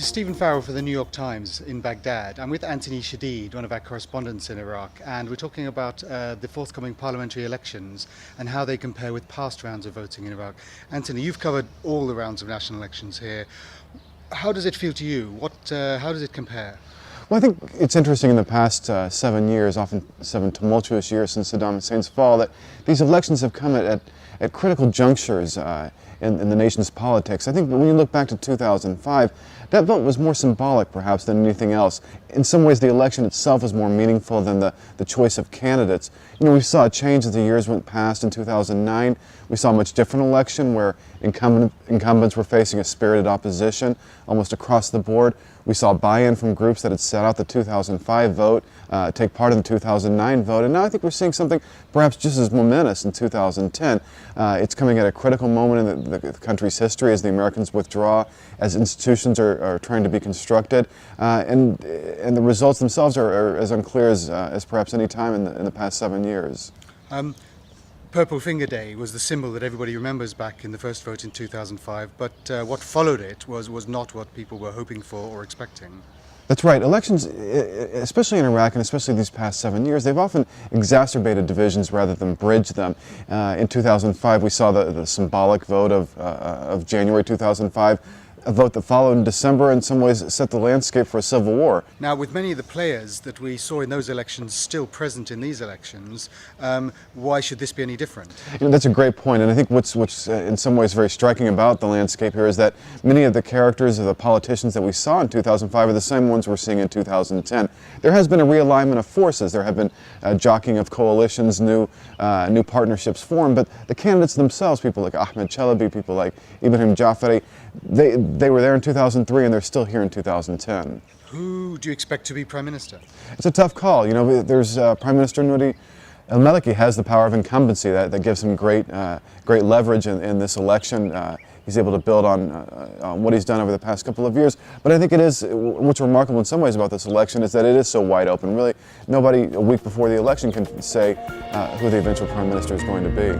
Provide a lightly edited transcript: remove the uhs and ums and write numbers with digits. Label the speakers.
Speaker 1: is Stephen Farrell for the New York Times in Baghdad. I'm with Anthony Shadid, one of our correspondents in Iraq, and we're talking about the forthcoming parliamentary elections and how they compare with past rounds of voting in Iraq. Anthony, you've covered all the rounds of national elections here. How does it feel to you? How does it compare?
Speaker 2: Well, I think it's interesting in the past 7 years, often 7 tumultuous years since Saddam Hussein's fall, that these elections have come at critical junctures in the nation's politics. I think when you look back to 2005, that vote was more symbolic perhaps than anything else. In some ways the election itself was more meaningful than the choice of candidates. You know, we saw a change as the years went past. In 2009, we saw a much different election where incumbents were facing a spirited opposition almost across the board. We saw buy-in from groups that had set out the 2005 vote, take part in the 2009 vote, and now I think we're seeing something perhaps just as momentous in 2010. It's coming at a critical moment in the country's history as the Americans withdraw, as institutions are trying to be constructed, and the results themselves are as unclear as perhaps any time in the past 7 years.
Speaker 1: Purple Finger Day was the symbol that everybody remembers back in the first vote in 2005, but what followed it was not what people were hoping for or expecting.
Speaker 2: That's right. Elections, especially in Iraq and especially these past 7 years, they've often exacerbated divisions rather than bridged them. In 2005, we saw the symbolic vote of January 2005, a vote that followed in December in some ways set the landscape for a civil war.
Speaker 1: Now, with many of the players that we saw in those elections still present in these elections, why should this be any different?
Speaker 2: You know, that's a great point, and I think what's in some ways very striking about the landscape here is that many of the characters of the politicians that we saw in 2005 are the same ones we're seeing in 2010. There has been a realignment of forces. There have been jockeying of coalitions, new partnerships formed, but the candidates themselves, people like Ahmed Chalabi, people like Ibrahim Jafari, they were there in 2003 and they're still here in 2010.
Speaker 1: Who do you expect to be Prime Minister?
Speaker 2: It's a tough call. You know, there's Prime Minister Nouri al-Maliki has the power of incumbency that gives him great leverage in this election. He's able to build on what he's done over the past couple of years. But I think what's remarkable in some ways about this election is that it is so wide open. Really, nobody a week before the election can say who the eventual Prime Minister is going to be.